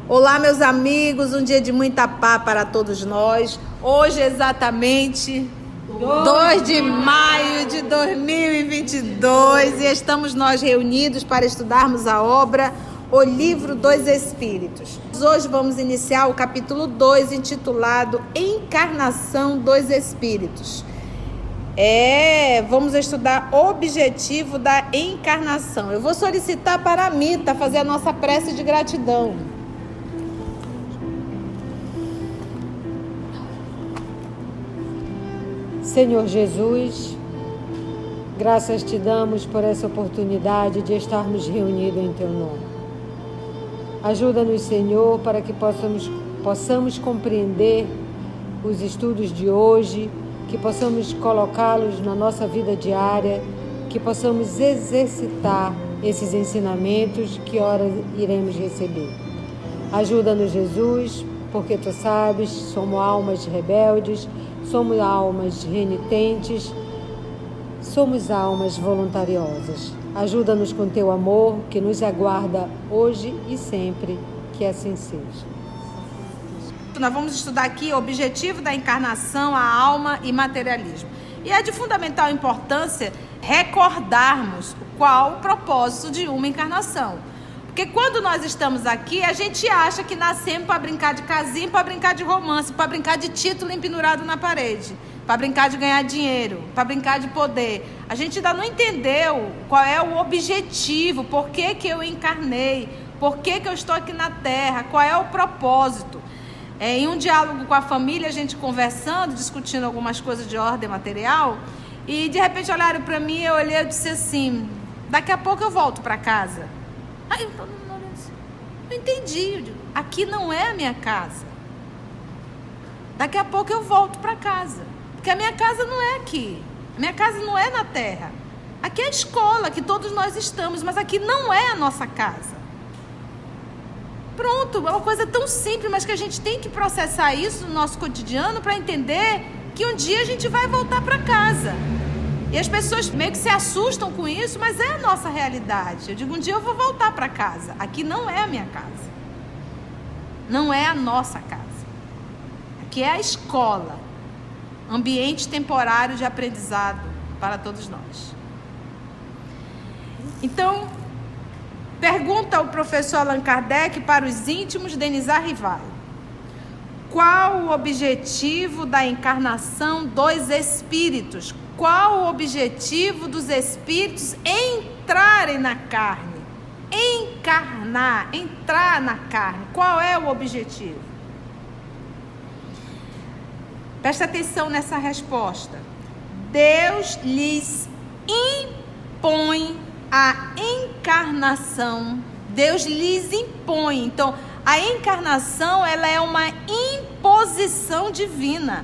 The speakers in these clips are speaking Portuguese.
Olá, meus amigos, um dia de muita paz para todos nós. Hoje, exatamente 2 de maio de 2022, e estamos nós reunidos para estudarmos a obra O Livro dos Espíritos. Hoje vamos iniciar o capítulo 2, intitulado Encarnação dos Espíritos. Vamos estudar o objetivo da encarnação. Eu vou solicitar para a Mita fazer a nossa prece de gratidão. Senhor Jesus, graças te damos por essa oportunidade de estarmos reunidos em teu nome. Ajuda-nos, Senhor, para que possamos compreender os estudos de hoje, que possamos colocá-los na nossa vida diária, que possamos exercitar esses ensinamentos que ora iremos receber. Ajuda-nos, Jesus, porque tu sabes, somos almas rebeldes, somos almas renitentes, somos almas voluntariosas. Ajuda-nos com teu amor, que nos aguarda hoje e sempre, que assim seja. Nós vamos estudar aqui o objetivo da encarnação, a alma e materialismo. E é de fundamental importância recordarmos qual o propósito de uma encarnação. Porque quando nós estamos aqui, a gente acha que nascemos para brincar de casinha, para brincar de romance, para brincar de título empendurado na parede, para brincar de ganhar dinheiro, para brincar de poder. A gente ainda não entendeu qual é o objetivo, por que eu encarnei, por que eu estou aqui na Terra, qual é o propósito. Em um diálogo com a família, a gente conversando, discutindo algumas coisas de ordem material, e de repente olharam para mim, eu olhei e disse assim, daqui a pouco eu volto para casa. Aí eu não entendi, eu digo, aqui não é a minha casa. Daqui a pouco eu volto para casa, porque a minha casa não é aqui, a minha casa não é na Terra. Aqui é a escola que todos nós estamos, mas aqui não é a nossa casa. Pronto, é uma coisa tão simples, mas que a gente tem que processar isso no nosso cotidiano para entender que um dia a gente vai voltar para casa. E as pessoas meio que se assustam com isso, mas é a nossa realidade. Eu digo, um dia eu vou voltar para casa. Aqui não é a minha casa. Não é a nossa casa. Aqui é a escola. Ambiente temporário de aprendizado para todos nós. Então, pergunta o professor Allan Kardec para os íntimos Denisard Rivaio. Qual o objetivo da encarnação dos espíritos? Qual o objetivo dos espíritos entrarem na carne? Encarnar, entrar na carne. Qual é o objetivo? Presta atenção nessa resposta. Deus lhes impõe a encarnação. Deus lhes impõe. Então, a encarnação, ela é uma imposição divina.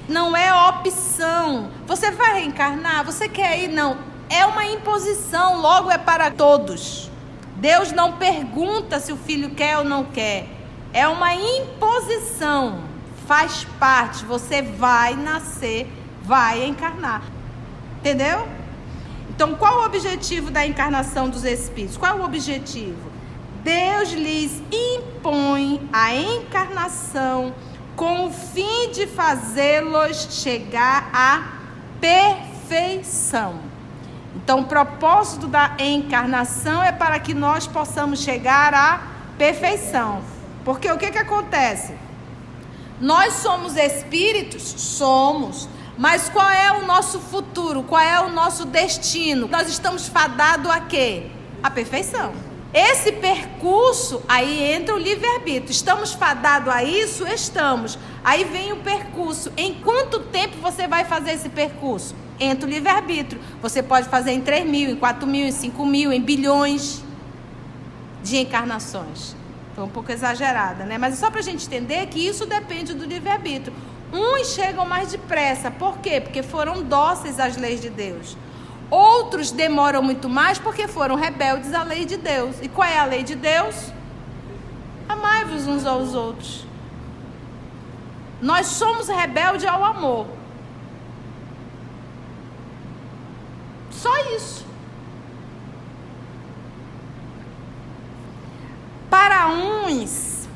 Não é opção. Você vai reencarnar? Você quer ir? Não. É uma imposição, logo é para todos. Deus não pergunta se o filho quer ou não quer. É uma imposição. Faz parte. Você vai nascer, vai encarnar. Entendeu? Então, qual o objetivo da encarnação dos espíritos? Qual é o objetivo? Deus lhes impõe a encarnação com o fim de fazê-los chegar à perfeição. Então, o propósito da encarnação é para que nós possamos chegar à perfeição. Porque o que acontece? Nós somos espíritos? Somos. Mas qual é o nosso futuro? Qual é o nosso destino? Nós estamos fadados a quê? A perfeição. Esse percurso, aí entra o livre-arbítrio. Estamos fadados a isso? Estamos. Aí vem o percurso. Em quanto tempo você vai fazer esse percurso? Entra o livre-arbítrio. Você pode fazer em 3 mil, em 4 mil, em 5 mil, em bilhões de encarnações. Foi um pouco exagerada, né? Mas é só para a gente entender que isso depende do livre-arbítrio. Uns chegam mais depressa. Por quê? Porque foram dóceis às leis de Deus. Outros demoram muito mais porque foram rebeldes à lei de Deus. E qual é a lei de Deus? Amai-vos uns aos outros. Nós somos rebeldes ao amor. Só isso. Para uns,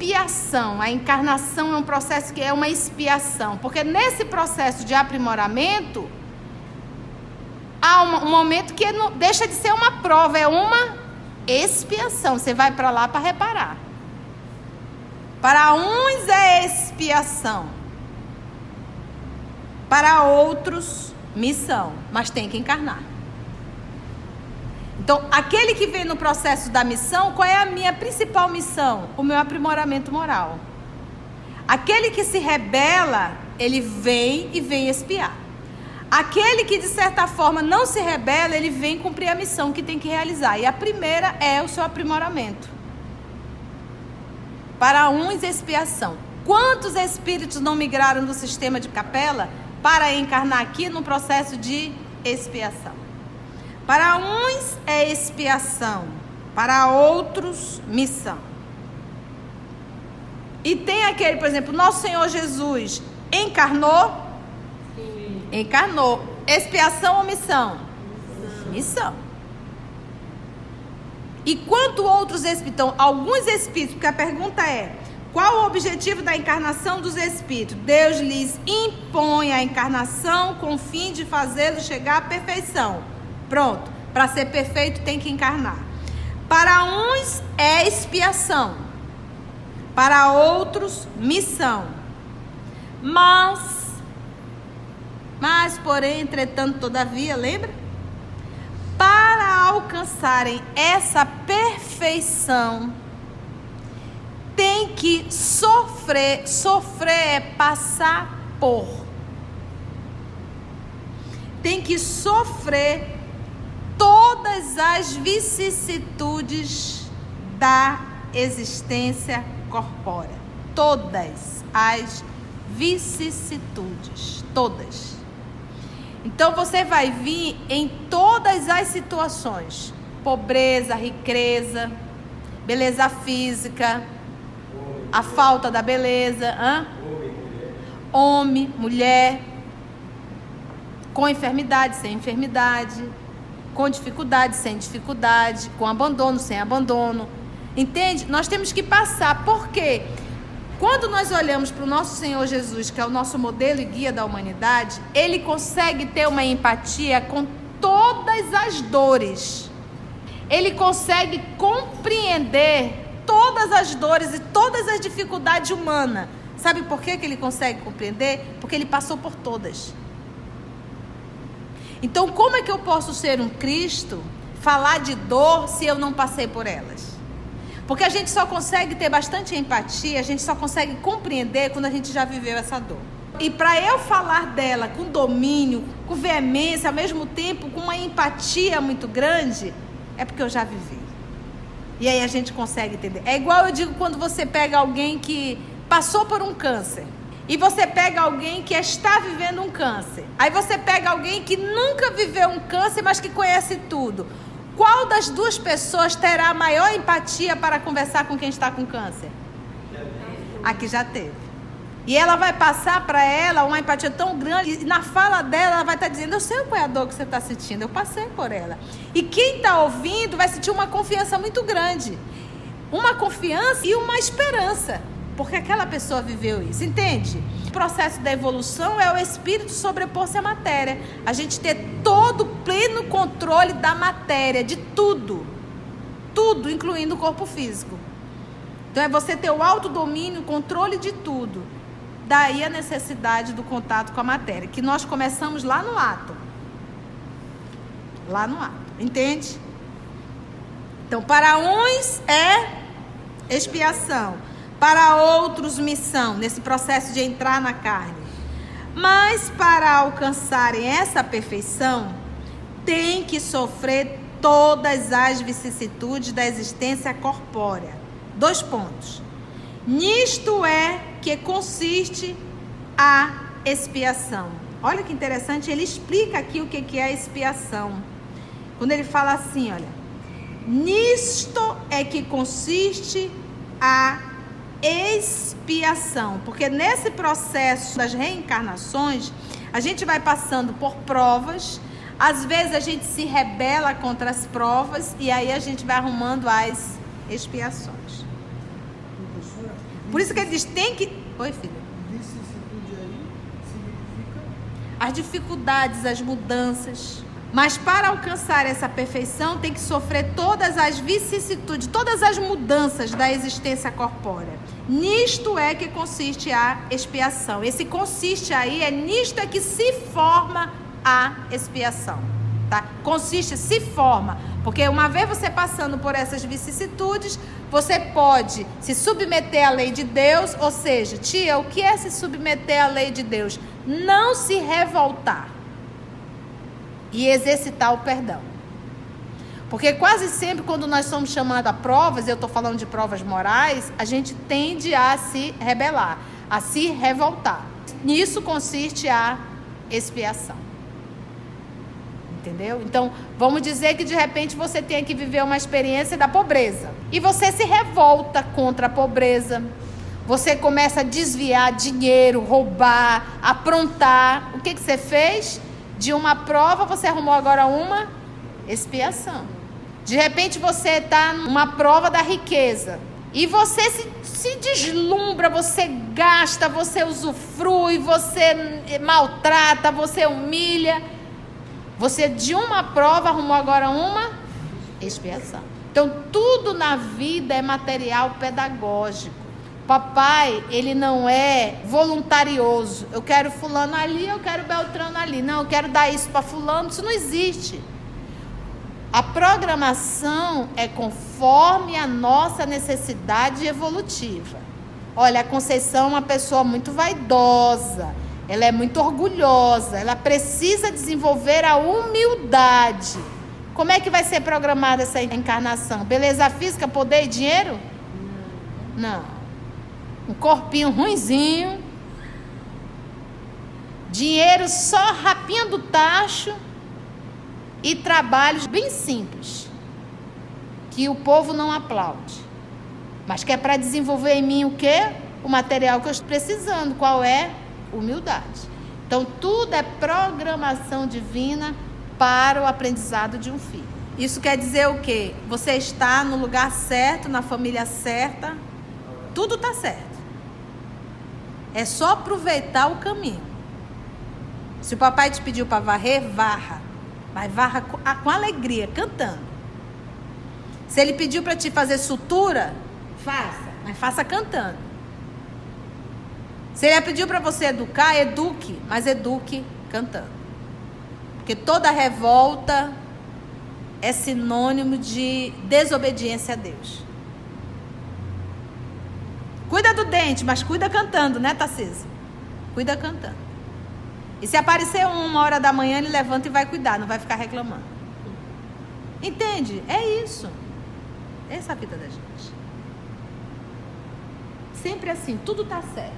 expiação. A encarnação é um processo que é uma expiação, porque nesse processo de aprimoramento há um momento que não deixa de ser uma prova, é uma expiação. Você vai para lá para reparar. Para uns é expiação, para outros missão, mas tem que encarnar. Então, aquele que vem no processo da missão, qual é a minha principal missão? O meu aprimoramento moral. Aquele que se rebela, ele vem e vem expiar. Aquele que de certa forma não se rebela, ele vem cumprir a missão que tem que realizar. E a primeira é o seu aprimoramento. Para uns, expiação. Quantos espíritos não migraram do sistema de capela para encarnar aqui no processo de expiação? Para uns é expiação, para outros, missão. E tem aquele, por exemplo, nosso Senhor Jesus encarnou? Sim. Encarnou. Expiação ou missão? Missão. E quanto outros espíritos? Então, alguns espíritos, porque a pergunta é: qual o objetivo da encarnação dos espíritos? Deus lhes impõe a encarnação com o fim de fazê-los chegar à perfeição. Pronto, para ser perfeito tem que encarnar. Para uns é expiação, para outros missão. Mas, porém, entretanto, todavia, lembra? Para alcançarem essa perfeição, tem que sofrer. Sofrer é passar por. Tem que sofrer todas as vicissitudes da existência corpórea. Todas as vicissitudes. Todas. Então você vai vir em todas as situações: pobreza, riqueza, beleza física, a falta da beleza, homem, mulher, com enfermidade, sem enfermidade, com dificuldade, sem dificuldade, com abandono, sem abandono. Entende? Nós temos que passar. Por quê? Quando nós olhamos para o nosso Senhor Jesus, que é o nosso modelo e guia da humanidade, ele consegue ter uma empatia com todas as dores. Ele consegue compreender todas as dores e todas as dificuldades humanas. Sabe por que ele consegue compreender? Porque ele passou por todas. Então, como é que eu posso ser um Cristo, falar de dor, se eu não passei por elas? Porque a gente só consegue ter bastante empatia, a gente só consegue compreender quando a gente já viveu essa dor. E para eu falar dela com domínio, com veemência, ao mesmo tempo com uma empatia muito grande, é porque eu já vivi. E aí a gente consegue entender. É igual eu digo quando você pega alguém que passou por um câncer. E você pega alguém que está vivendo um câncer. Aí você pega alguém que nunca viveu um câncer, mas que conhece tudo. Qual das duas pessoas terá maior empatia para conversar com quem está com câncer? A que já teve. E ela vai passar para ela uma empatia tão grande, e na fala dela ela vai estar dizendo: eu sei qual é a dor que você está sentindo, eu passei por ela. E quem está ouvindo vai sentir uma confiança muito grande. Uma confiança e uma esperança. Porque aquela pessoa viveu isso, entende? O processo da evolução é o espírito sobrepor-se à matéria. A gente ter todo o pleno controle da matéria, de tudo. Tudo, incluindo o corpo físico. Então é você ter o autodomínio, o controle de tudo. Daí a necessidade do contato com a matéria, que nós começamos lá no ato. Lá no ato, entende? Então, para uns é expiação. Para outros, missão, nesse processo de entrar na carne. Mas para alcançarem essa perfeição, tem que sofrer todas as vicissitudes da existência corpórea. 2 pontos. Nisto é que consiste a expiação. Olha que interessante, ele explica aqui o que é a expiação. Quando ele fala assim, olha: nisto é que consiste a expiação, porque nesse processo das reencarnações a gente vai passando por provas, às vezes a gente se rebela contra as provas e aí a gente vai arrumando as expiações. Por isso que ele diz, tem que... Oi, filha. Vicissitude aí significa... As dificuldades, as mudanças. Mas para alcançar essa perfeição, tem que sofrer todas as vicissitudes, todas as mudanças da existência corpórea. Nisto é que consiste a expiação. Esse consiste aí, nisto é que se forma a expiação. Tá? Consiste, se forma. Porque uma vez você passando por essas vicissitudes, você pode se submeter à lei de Deus. Ou seja, tia, o que é se submeter à lei de Deus? Não se revoltar e exercitar o perdão. Porque quase sempre quando nós somos chamados a provas, eu estou falando de provas morais, a gente tende a se rebelar, a se revoltar. Nisso consiste a expiação. Entendeu? Então, vamos dizer que de repente você tem que viver uma experiência da pobreza. E você se revolta contra a pobreza. Você começa a desviar dinheiro, roubar, aprontar. O que você fez? De uma prova, você arrumou agora uma expiação. De repente você está numa prova da riqueza. E você se deslumbra, você gasta, você usufrui, você maltrata, você humilha. Você de uma prova arrumou agora uma expiação. Então tudo na vida é material pedagógico. Papai, ele não é voluntarioso. Eu quero fulano ali, eu quero Beltrano ali. Não, eu quero dar isso para fulano. Isso não existe. A programação é conforme a nossa necessidade evolutiva. Olha, a Conceição é uma pessoa muito vaidosa. Ela é muito orgulhosa. Ela precisa desenvolver a humildade. Como é que vai ser programada essa encarnação? Beleza física, poder e dinheiro? Não. Um corpinho ruinzinho, dinheiro só rapinha do tacho e trabalhos bem simples, que o povo não aplaude, mas que é para desenvolver em mim o quê? O material que eu estou precisando. Qual é? Humildade. Então tudo é programação divina para o aprendizado de um filho. Isso quer dizer o quê? Você está no lugar certo, na família certa, tudo está certo. É só aproveitar o caminho. Se o papai te pediu para varrer, varra. Mas varra com alegria, cantando. Se ele pediu para te fazer sutura, faça. Mas faça cantando. Se ele pediu para você educar, eduque. Mas eduque cantando. Porque toda revolta é sinônimo de desobediência a Deus. Cuida do dente, mas cuida cantando, né, Tarcísio? Cuida cantando. E se aparecer 1h da manhã, ele levanta e vai cuidar, não vai ficar reclamando. Entende? É isso. Essa é a vida da gente. Sempre assim, tudo tá certo.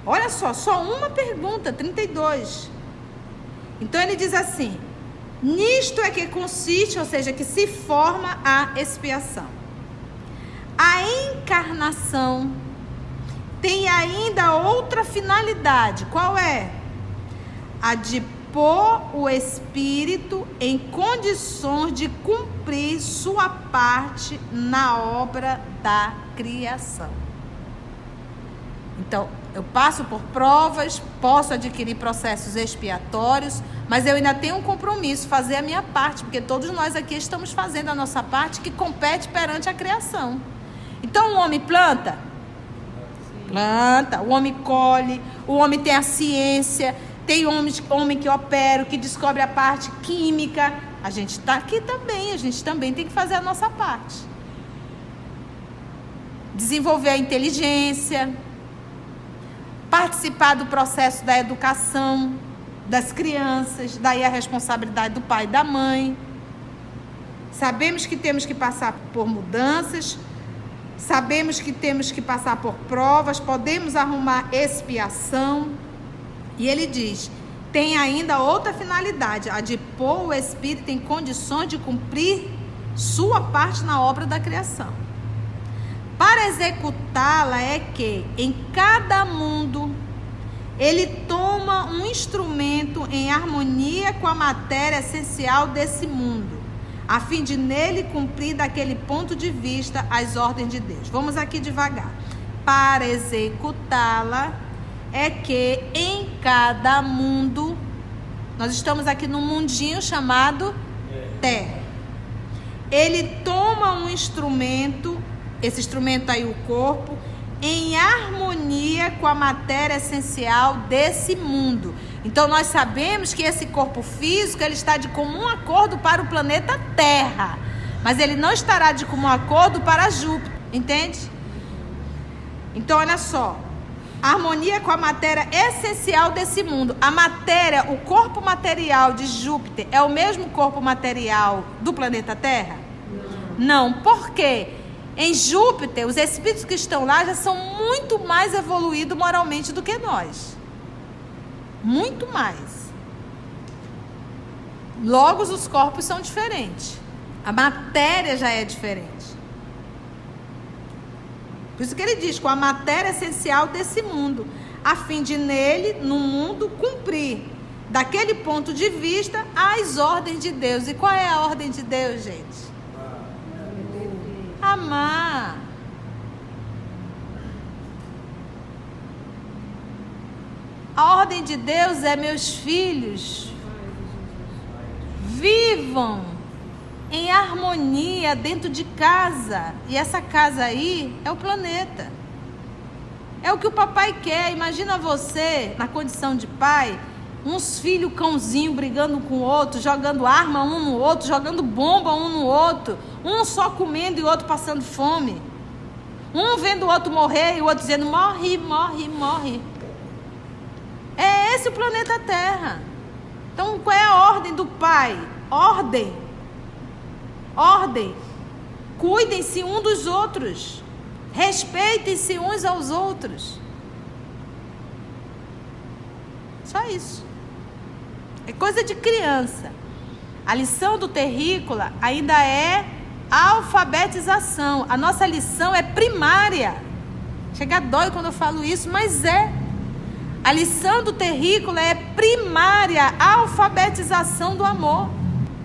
Olha só uma pergunta, 32. Então ele diz assim: nisto é que consiste, ou seja, que se forma a expiação. A encarnação tem ainda outra finalidade. Qual é? A de pôr o espírito em condições de cumprir sua parte na obra da criação. Então, eu passo por provas, posso adquirir processos expiatórios, mas eu ainda tenho um compromisso, fazer a minha parte, porque todos nós aqui estamos fazendo a nossa parte que compete perante a criação. Então o homem planta, o homem colhe, o homem tem a ciência, tem homem que opera, que descobre a parte química. A gente está aqui também, a gente também tem que fazer a nossa parte. Desenvolver a inteligência, participar do processo da educação das crianças, daí a responsabilidade do pai e da mãe. Sabemos que temos que passar por mudanças, sabemos que temos que passar por provas, podemos arrumar expiação. E ele diz, tem ainda outra finalidade, a de pôr o espírito em condições de cumprir sua parte na obra da criação. Para executá-la é que, em cada mundo, ele toma um instrumento em harmonia com a matéria essencial desse mundo, a fim de nele cumprir daquele ponto de vista as ordens de Deus. Vamos aqui devagar. Para executá-la é que em cada mundo, nós estamos aqui num mundinho chamado Terra. Ele toma um instrumento, esse instrumento aí, o corpo, em harmonia com a matéria essencial desse mundo. Então nós sabemos que esse corpo físico, ele está de comum acordo para o planeta Terra, mas ele não estará de comum acordo para Júpiter, entende? Então olha só, harmonia com a matéria essencial desse mundo. A matéria, o corpo material de Júpiter é o mesmo corpo material do planeta Terra? Não. Por quê? Em Júpiter, os espíritos que estão lá já são muito mais evoluídos moralmente do que nós. Muito mais. Logo, os corpos são diferentes. A matéria já é diferente. Por isso que ele diz, com a matéria essencial desse mundo, a fim de nele, no mundo, cumprir, daquele ponto de vista, as ordens de Deus. E qual é a ordem de Deus, gente? Amar. A ordem de Deus é: meus filhos, vivam em harmonia dentro de casa. E essa casa aí é o planeta. É o que o papai quer. Imagina você, na condição de pai, uns filhos cãozinho brigando com o outro, jogando arma um no outro, jogando bomba um no outro, um só comendo e o outro passando fome, um vendo o outro morrer e o outro dizendo morre, morre, morre. É esse o planeta Terra. Então qual é a ordem do pai? Ordem. Ordem. Cuidem-se um dos outros, respeitem-se uns aos outros. Só isso. É coisa de criança. A lição do terrícola ainda é alfabetização. A nossa lição é primária. Chega dói quando eu falo isso, mas é. A lição do terrícola é primária, a alfabetização do amor.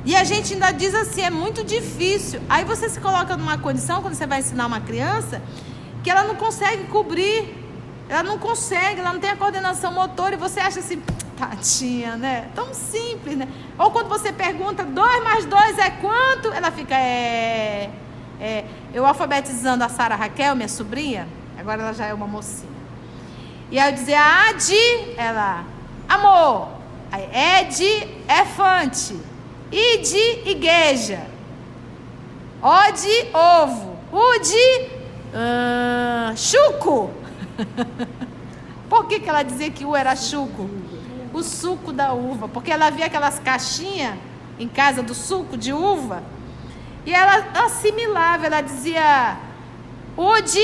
E a gente ainda diz assim, é muito difícil. Aí você se coloca numa condição, quando você vai ensinar uma criança, que ela não consegue cobrir. Ela não consegue, ela não tem a coordenação motora. E você acha assim, tadinha, né? Tão simples, né? Ou quando você pergunta, 2 mais 2 é quanto? Ela fica, Eu alfabetizando a Sara Raquel, minha sobrinha, agora ela já é uma mocinha. E aí eu dizia, Adi, ela, amor. Aí, Ed, elefante. Ide, igreja. Ode, ovo. Ude, chuco. Por que ela dizia que o era chuco? O suco da uva. Porque ela via aquelas caixinhas em casa do suco de uva. E ela assimilava, ela dizia ude,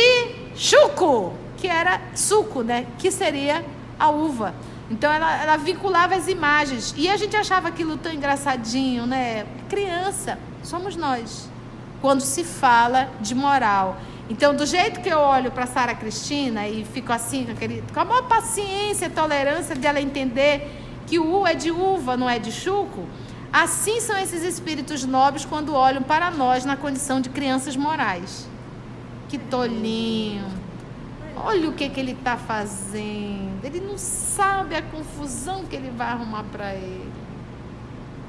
chuco, que era suco, né? Que seria a uva. Então ela vinculava as imagens. E a gente achava aquilo tão engraçadinho, né? Criança, somos nós. Quando se fala de moral. Então, do jeito que eu olho para Sara Cristina e fico assim, com a maior paciência e tolerância de ela entender que o U é de uva, não é de chuco, assim são esses espíritos nobres quando olham para nós na condição de crianças morais. Que tolinho. Olha o que ele está fazendo. Ele não sabe a confusão que ele vai arrumar para ele.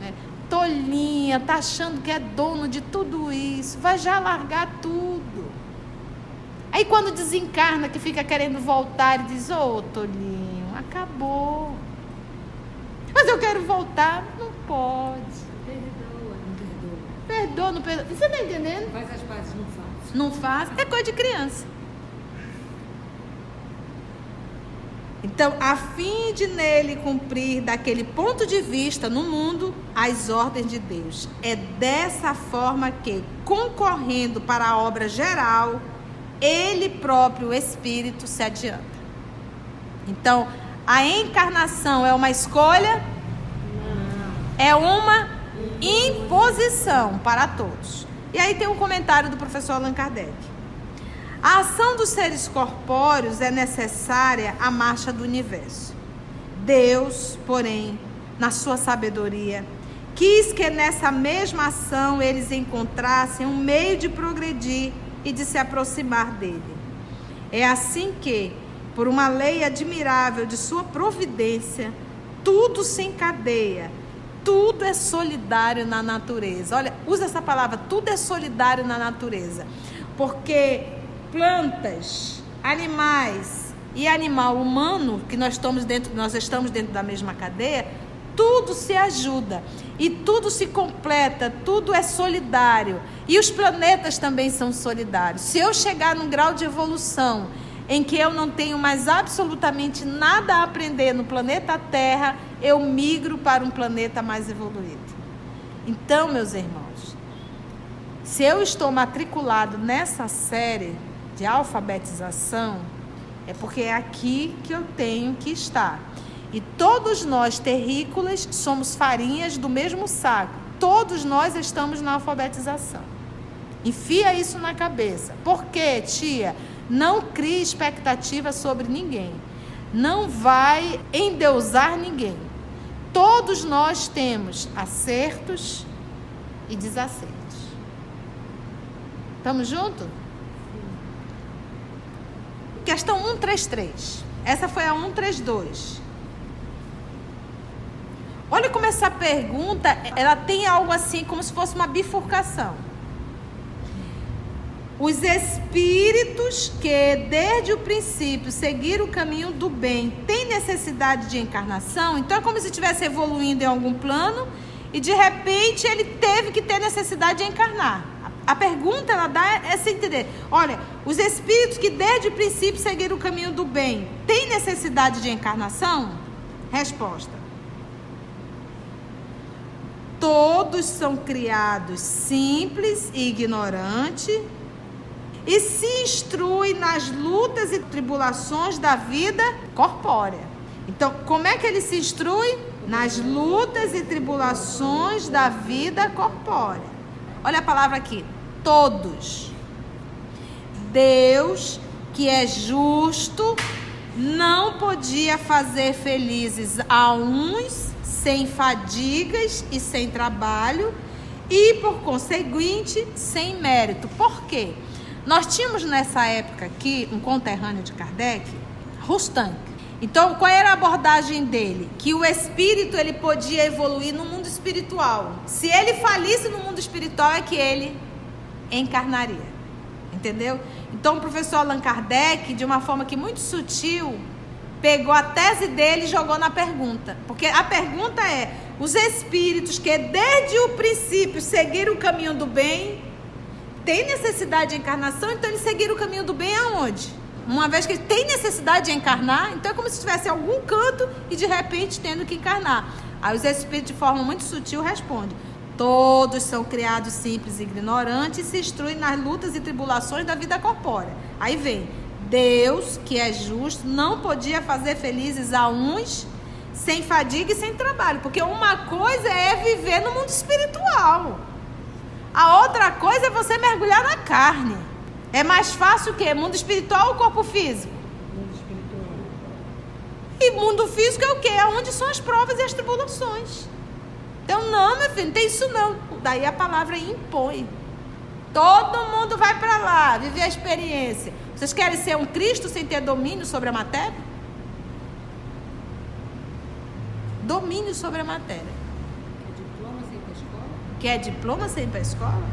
Né? Tolinha, está achando que é dono de tudo isso. Vai já largar tudo. Aí quando desencarna, que fica querendo voltar, e diz, tolinho, acabou. Mas eu quero voltar. Não pode. Perdoa, não perdoa. Perdoa, não perdoa. Você está entendendo? Faz as pazes, não faz. Não faz. É coisa de criança. Então, a fim de nele cumprir daquele ponto de vista no mundo as ordens de Deus. É dessa forma que, concorrendo para a obra geral, ele próprio, o Espírito, se adianta. Então, a encarnação é uma escolha? Não. É uma imposição para todos. E aí tem um comentário do professor Allan Kardec. A ação dos seres corpóreos é necessária à marcha do universo. Deus, porém, na sua sabedoria, quis que nessa mesma ação eles encontrassem um meio de progredir e de se aproximar dele. É assim que, por uma lei admirável de sua providência, tudo se encadeia, tudo é solidário na natureza. Olha, usa essa palavra, tudo é solidário na natureza. Porque plantas, animais e animal humano, que nós estamos dentro da mesma cadeia, tudo se ajuda e tudo se completa, tudo é solidário. E os planetas também são solidários. Se eu chegar num grau de evolução em que eu não tenho mais absolutamente nada a aprender no planeta Terra, eu migro para um planeta mais evoluído. Então, meus irmãos, se eu estou matriculado nessa série de alfabetização, é porque é aqui que eu tenho que estar. E todos nós, terrícolas, somos farinhas do mesmo saco. Todos nós estamos na alfabetização. Enfia isso na cabeça. Por quê, tia? Não crie expectativa sobre ninguém. Não vai endeusar ninguém. Todos nós temos acertos e desacertos. Estamos juntos? Questão 133. Essa foi a 132. Olha como essa pergunta, ela tem algo assim, como se fosse uma bifurcação. Os espíritos que desde o princípio seguiram o caminho do bem têm necessidade de encarnação? Então é como se estivesse evoluindo em algum plano e de repente ele teve que ter necessidade de encarnar. A pergunta ela dá essa entender. Olha, os espíritos que desde o princípio seguiram o caminho do bem têm necessidade de encarnação? Resposta: todos são criados simples e ignorantes e se instruem nas lutas e tribulações da vida corpórea. Então, como é que ele se instrui? Nas lutas e tribulações da vida corpórea. Olha a palavra aqui, todos. Deus, que é justo, não podia fazer felizes a uns sem fadigas e sem trabalho e, por conseguinte, sem mérito. Por quê? Nós tínhamos nessa época aqui um conterrâneo de Kardec, Rustan. Então, qual era a abordagem dele? Que o espírito ele podia evoluir no mundo espiritual. Se ele falisse no mundo espiritual, é que ele encarnaria. Entendeu? Então, o professor Allan Kardec, de uma forma que muito sutil, pegou a tese dele e jogou na pergunta. Porque a pergunta é: os espíritos que desde o princípio seguiram o caminho do bem, têm necessidade de encarnação? Então eles seguiram o caminho do bem aonde? Uma vez que ele tem necessidade de encarnar, então é como se estivesse em algum canto e de repente tendo que encarnar. Aí os espíritos, de forma muito sutil, respondem: todos são criados simples e ignorantes e se instruem nas lutas e tribulações da vida corpórea. Aí vem: Deus, que é justo, não podia fazer felizes a uns sem fadiga e sem trabalho. Porque uma coisa é viver no mundo espiritual. A outra coisa é você mergulhar na carne. É mais fácil o quê? Mundo espiritual ou corpo físico? Mundo espiritual. E mundo físico é o quê? É onde são as provas e as tribulações. Então não, meu filho, não tem isso não. Daí a palavra impõe. Todo mundo vai para lá, viver a experiência. Vocês querem ser um Cristo sem ter domínio sobre a matéria? Domínio sobre a matéria. Diploma sem ir pra escola? Quer diploma sem ir para a escola?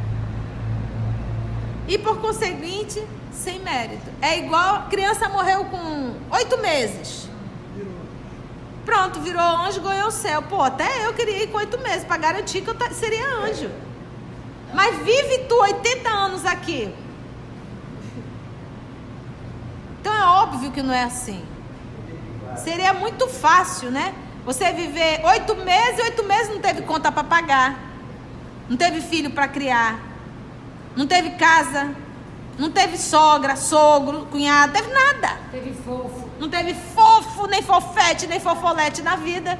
E por conseguinte, sem mérito. É igual a criança morreu com 8 meses. Pronto, virou anjo, ganhou o céu. Pô, até eu queria ir com 8 meses para garantir que eu seria anjo. Mas vive tu 80 anos aqui. Então é óbvio que não é assim. Seria muito fácil, né? Você viver 8 meses não teve conta para pagar. Não teve filho para criar. Não teve casa. Não teve sogra, sogro, cunhado. Não teve nada. Teve fofo. Não teve fofo, nem fofete, nem fofolete na vida.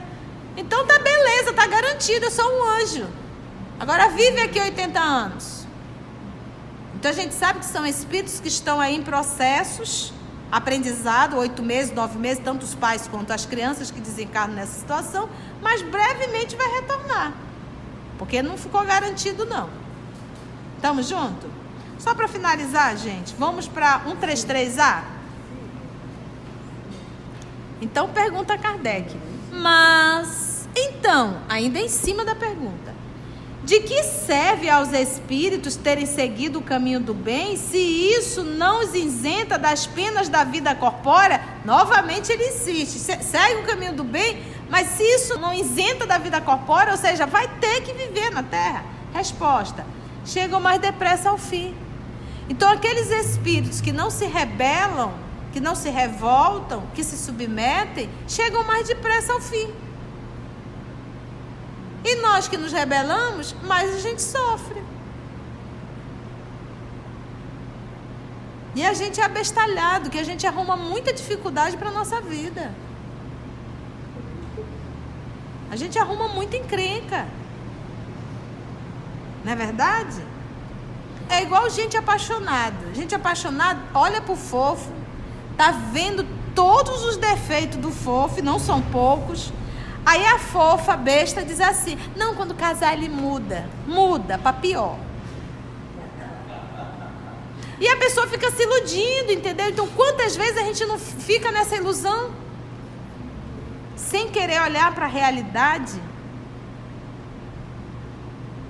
Então tá beleza, tá garantido, eu sou um anjo. Agora vive aqui 80 anos. Então a gente sabe que são espíritos que estão aí em processos, aprendizado, 8 meses, 9 meses, tanto os pais quanto as crianças que desencarnam nessa situação, mas brevemente vai retornar. porque não ficou garantido, não. Estamos juntos? Só para finalizar, gente, vamos para 133A? Então, pergunta Kardec. Mas, então, ainda em cima da pergunta, de que serve aos espíritos terem seguido o caminho do bem, se isso não os isenta das penas da vida corpórea? Novamente ele insiste, segue o caminho do bem, mas se isso não isenta da vida corpórea, ou seja, vai ter que viver na Terra. Resposta: chegam mais depressa ao fim. Então aqueles espíritos que não se rebelam, que não se revoltam, que se submetem, chegam mais depressa ao fim. E nós que nos rebelamos, mais a gente sofre. E a gente é abestalhado, que a gente arruma muita dificuldade para a nossa vida. A gente arruma muita encrenca. Não é verdade? É igual gente apaixonada. Gente apaixonada olha pro fofo, tá vendo todos os defeitos do fofo, e não são poucos. Aí a fofa, besta, diz assim: não, quando casar ele muda para pior. E a pessoa fica se iludindo, entendeu? Então quantas vezes a gente não fica nessa ilusão, sem querer olhar para a realidade?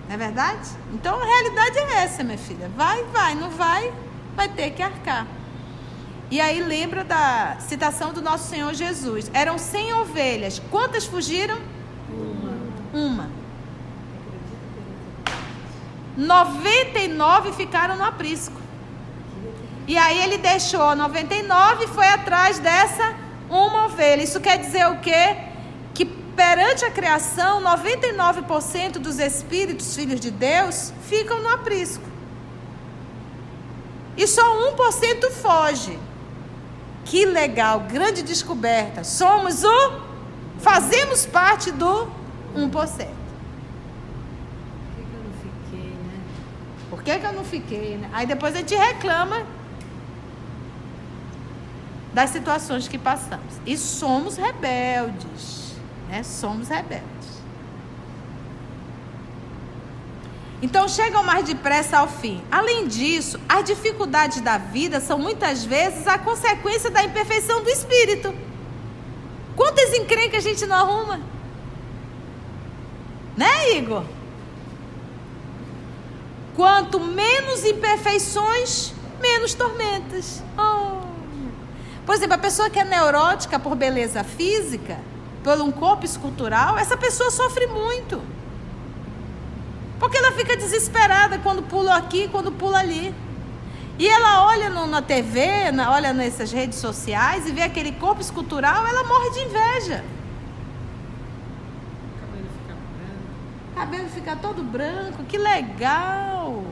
Não é verdade? Então a realidade é essa, minha filha. Vai, não vai ter que arcar. E aí lembra da citação do nosso Senhor Jesus. Eram 100 ovelhas. Quantas fugiram? Uma. 99 ficaram no aprisco. E aí ele deixou 99 e foi atrás dessa uma ovelha. Isso quer dizer o quê? Que perante a criação, 99% dos espíritos, filhos de Deus, ficam no aprisco. E só 1% foge. Que legal, grande descoberta. Fazemos parte do 1%. Por que eu não fiquei, né? Aí depois a gente reclama das situações que passamos. E somos rebeldes, né? Somos rebeldes. Então chegam mais depressa ao fim. Além disso, as dificuldades da vida são muitas vezes a consequência da imperfeição do espírito. Quantas encrencas a gente não arruma? Né, Igor? Quanto menos imperfeições, menos tormentas. Por exemplo, a pessoa que é neurótica por beleza física, por um corpo escultural, essa pessoa sofre muito. Porque ela fica desesperada quando pula aqui, quando pula ali. E ela olha na TV, olha nessas redes sociais e vê aquele corpo escultural, ela morre de inveja. O cabelo fica todo branco, que legal.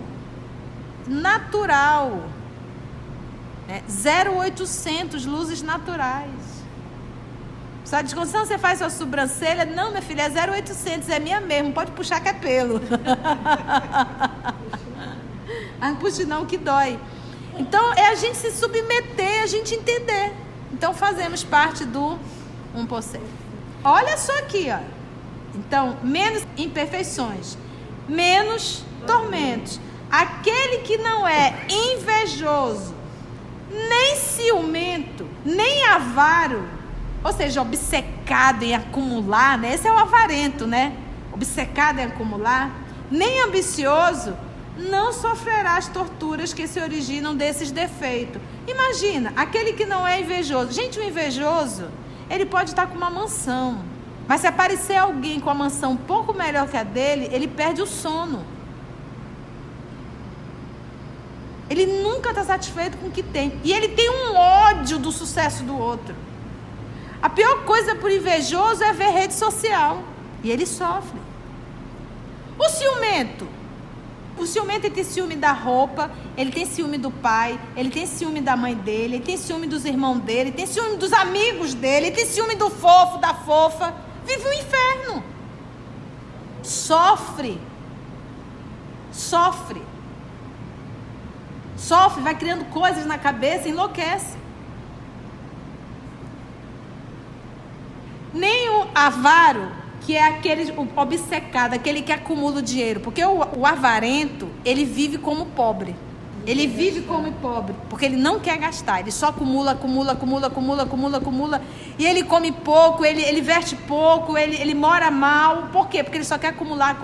Natural. 0,800 luzes naturais. Só desconção, você faz sua sobrancelha? Não, minha filha, é 0,800, é minha mesmo, pode puxar que é pelo. Não puxe não, que dói. Então, é a gente se submeter, a gente entender. Então, fazemos parte do 1%. Olha só aqui, ó. Então, menos imperfeições, menos tormentos. Aquele que não é invejoso, nem ciumento, nem avaro, ou seja, obcecado em acumular, né? Esse é o avarento, né? Obcecado em acumular, nem ambicioso, não sofrerá as torturas que se originam desses defeitos. Imagina, aquele que não é invejoso. Gente, o invejoso, ele pode estar com uma mansão, mas se aparecer alguém com a mansão um pouco melhor que a dele, ele perde o sono. Ele nunca está satisfeito com o que tem. E ele tem um ódio do sucesso do outro. A pior coisa para o invejoso é ver rede social. E ele sofre. O ciumento. O ciumento, ele tem ciúme da roupa, ele tem ciúme do pai, ele tem ciúme da mãe dele, ele tem ciúme dos irmãos dele, ele tem ciúme dos amigos dele, ele tem ciúme do fofo, da fofa. Vive um inferno. Sofre. Sofre, vai criando coisas na cabeça, enlouquece. Nem o avaro, que é aquele obcecado, aquele que acumula o dinheiro. Porque o avarento, ele vive como pobre. Ele vive como pobre, porque ele não quer gastar. Ele só acumula. E ele come pouco, ele veste pouco, ele mora mal. Por quê? Porque ele só quer acumular.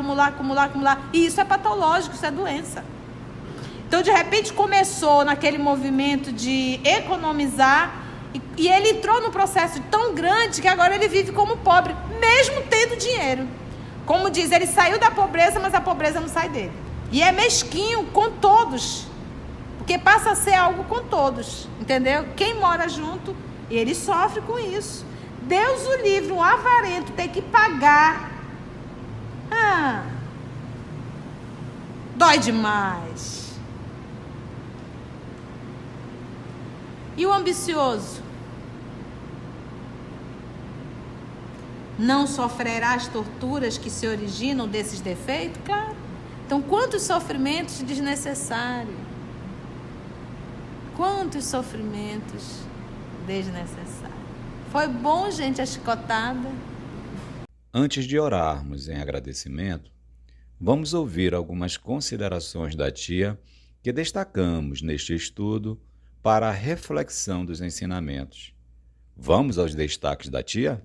E isso é patológico, isso é doença. Então, de repente, começou naquele movimento de economizar e ele entrou num processo tão grande que agora ele vive como pobre, mesmo tendo dinheiro. Como diz, ele saiu da pobreza, mas a pobreza não sai dele. E é mesquinho com todos, porque passa a ser algo com todos, entendeu? Quem mora junto, ele sofre com isso. Deus o livre, um avarento ter que pagar. Dói demais. E o ambicioso? Não sofrerá as torturas que se originam desses defeitos? Claro. Então, quantos sofrimentos desnecessários? Quantos sofrimentos desnecessários? Foi bom, gente, a chicotada? Antes de orarmos em agradecimento, vamos ouvir algumas considerações da tia que destacamos neste estudo para a reflexão dos ensinamentos. Vamos aos destaques da tia?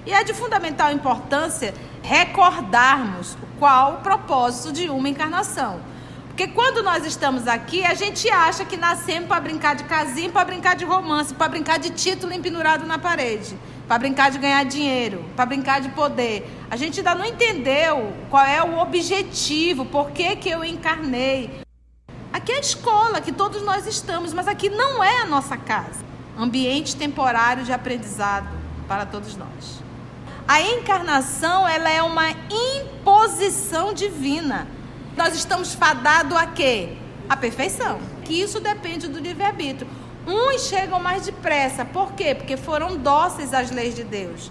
E é de fundamental importância recordarmos qual o propósito de uma encarnação. Porque quando nós estamos aqui, a gente acha que nascemos para brincar de casinha, para brincar de romance, para brincar de título empendurado na parede, para brincar de ganhar dinheiro, para brincar de poder. A gente ainda não entendeu qual é o objetivo, por que eu encarnei. Aqui é a escola que todos nós estamos, mas aqui não é a nossa casa. Ambiente temporário de aprendizado para todos nós. A encarnação, ela é uma imposição divina. Nós estamos fadados a quê? A perfeição. Que isso depende do livre-arbítrio. Uns chegam mais depressa. Por quê? Porque foram dóceis às leis de Deus.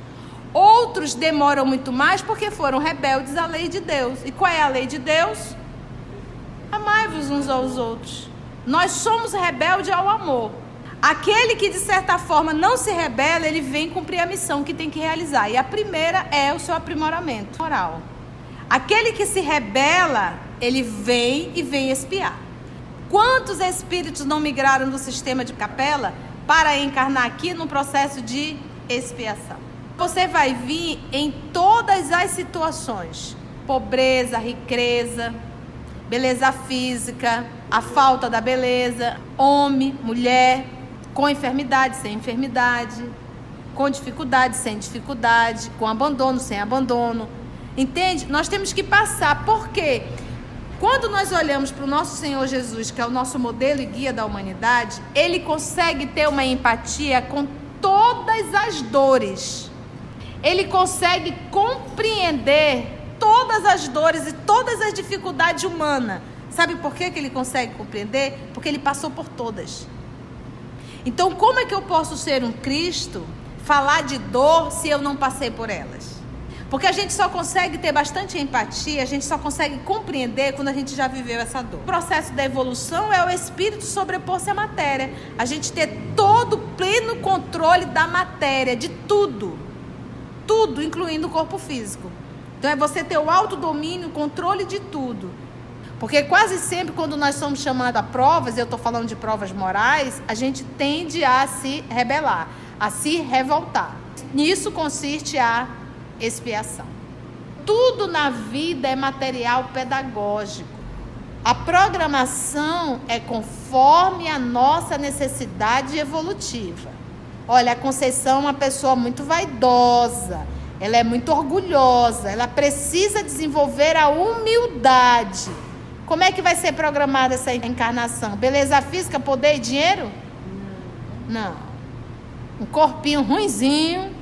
Outros demoram muito mais porque foram rebeldes à lei de Deus. E qual é a lei de Deus? Amai-vos uns aos outros. Nós somos rebeldes ao amor. Aquele que de certa forma não se rebela, ele vem cumprir a missão que tem que realizar. E a primeira é o seu aprimoramento moral. Aquele que se rebela, ele vem e vem expiar. Quantos espíritos não migraram do sistema de capela para encarnar aqui no processo de expiação? Você vai vir em todas as situações. Pobreza, riqueza, beleza física, a falta da beleza, homem, mulher, com enfermidade, sem enfermidade, com dificuldade, sem dificuldade, com abandono, sem abandono. Entende? Nós temos que passar. Por quê? Quando nós olhamos para o nosso Senhor Jesus, que é o nosso modelo e guia da humanidade, ele consegue ter uma empatia com todas as dores. Ele consegue compreender todas as dores e todas as dificuldades humanas. Sabe por que ele consegue compreender? Porque ele passou por todas. Então, como é que eu posso ser um Cristo, falar de dor, se eu não passei por elas? Porque a gente só consegue ter bastante empatia, a gente só consegue compreender quando a gente já viveu essa dor. O processo da evolução é o espírito sobrepor-se à matéria. A gente ter todo o pleno controle da matéria, de tudo. Tudo, incluindo o corpo físico. Então é você ter o autodomínio, o controle de tudo. Porque quase sempre quando nós somos chamados a provas, eu estou falando de provas morais, a gente tende a se rebelar, a se revoltar. Nisso consiste a expiação. Tudo na vida é material pedagógico. A programação é conforme a nossa necessidade evolutiva. Olha, a Conceição é uma pessoa muito vaidosa, ela é muito orgulhosa, ela precisa desenvolver a humildade. Como é que vai ser programada essa encarnação? Beleza física, poder e dinheiro? Não. Um corpinho ruinzinho,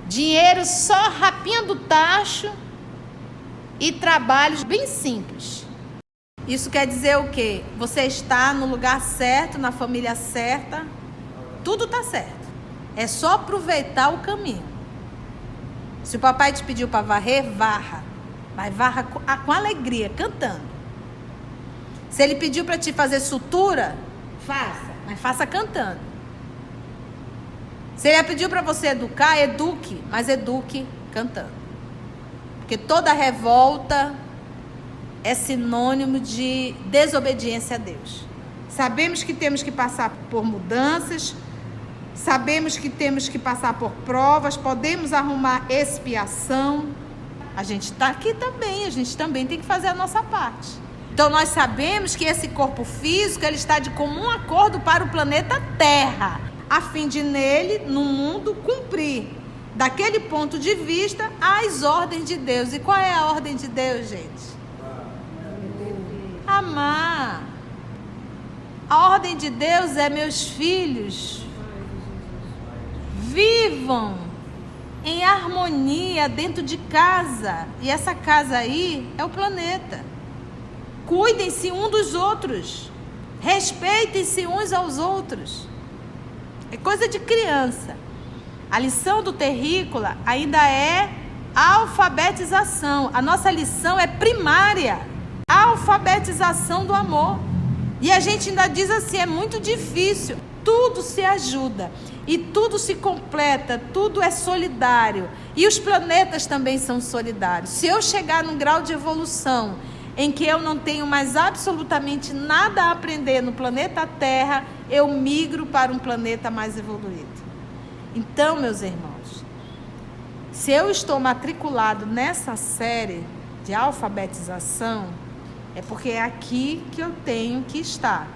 dinheiro só rapinha do tacho e trabalhos bem simples. Isso quer dizer o quê? Você está no lugar certo, na família certa, tudo está certo. É só aproveitar o caminho. Se o papai te pediu para varrer, varra. Mas varra com alegria, cantando. Se ele pediu para te fazer sutura, faça, mas faça cantando. Se ele pediu para você educar, eduque, mas eduque cantando. Porque toda revolta é sinônimo de desobediência a Deus. Sabemos que temos que passar por mudanças, sabemos que temos que passar por provas, podemos arrumar expiação. A gente está aqui também, a gente também tem que fazer a nossa parte. Então nós sabemos que esse corpo físico, ele está de comum acordo para o planeta Terra, a fim de nele, no mundo, cumprir, daquele ponto de vista, as ordens de Deus. E qual é a ordem de Deus, gente? Amar. A ordem de Deus é: meus filhos, vivam em harmonia dentro de casa. E essa casa aí é o planeta. Cuidem-se um dos outros. Respeitem-se uns aos outros. É coisa de criança. A lição do terrícola ainda é alfabetização. A nossa lição é primária. Alfabetização do amor. E a gente ainda diz assim, é muito difícil. Tudo se ajuda e tudo se completa, tudo é solidário. E os planetas também são solidários. Se eu chegar num grau de evolução em que eu não tenho mais absolutamente nada a aprender no planeta Terra, eu migro para um planeta mais evoluído. Então, meus irmãos, se eu estou matriculado nessa série de alfabetização, é porque é aqui que eu tenho que estar.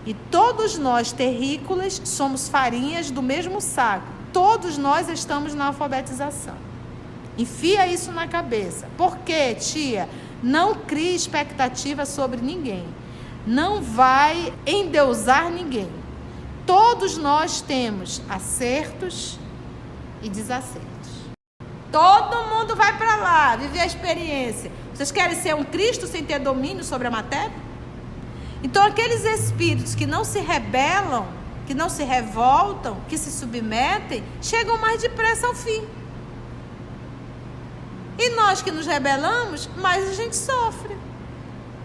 E todos nós, terrícolas, somos farinhas do mesmo saco. Todos nós estamos na alfabetização. Enfia isso na cabeça. Por quê, tia? Não crie expectativa sobre ninguém. Não vai endeusar ninguém. Todos nós temos acertos e desacertos. Todo mundo vai para lá, viver a experiência. Vocês querem ser um Cristo sem ter domínio sobre a matéria? Então, aqueles espíritos que não se rebelam, que não se revoltam, que se submetem, chegam mais depressa ao fim. E nós que nos rebelamos, mais a gente sofre.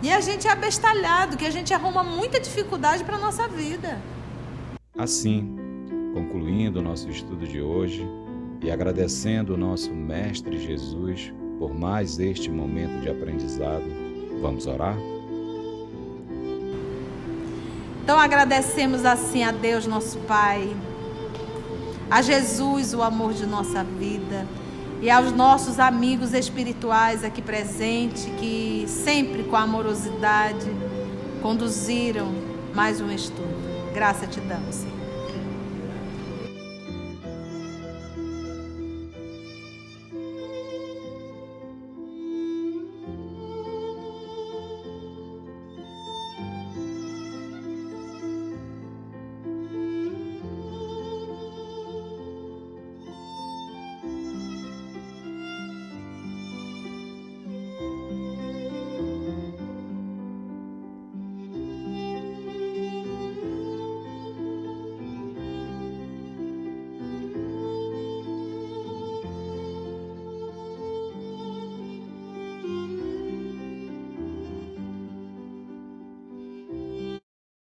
E a gente é abestalhado, que a gente arruma muita dificuldade para a nossa vida. Assim, concluindo o nosso estudo de hoje e agradecendo o nosso Mestre Jesus por mais este momento de aprendizado, vamos orar? Então agradecemos assim a Deus nosso Pai, a Jesus o amor de nossa vida e aos nossos amigos espirituais aqui presentes que sempre com amorosidade conduziram mais um estudo. Graça te damos, Senhor.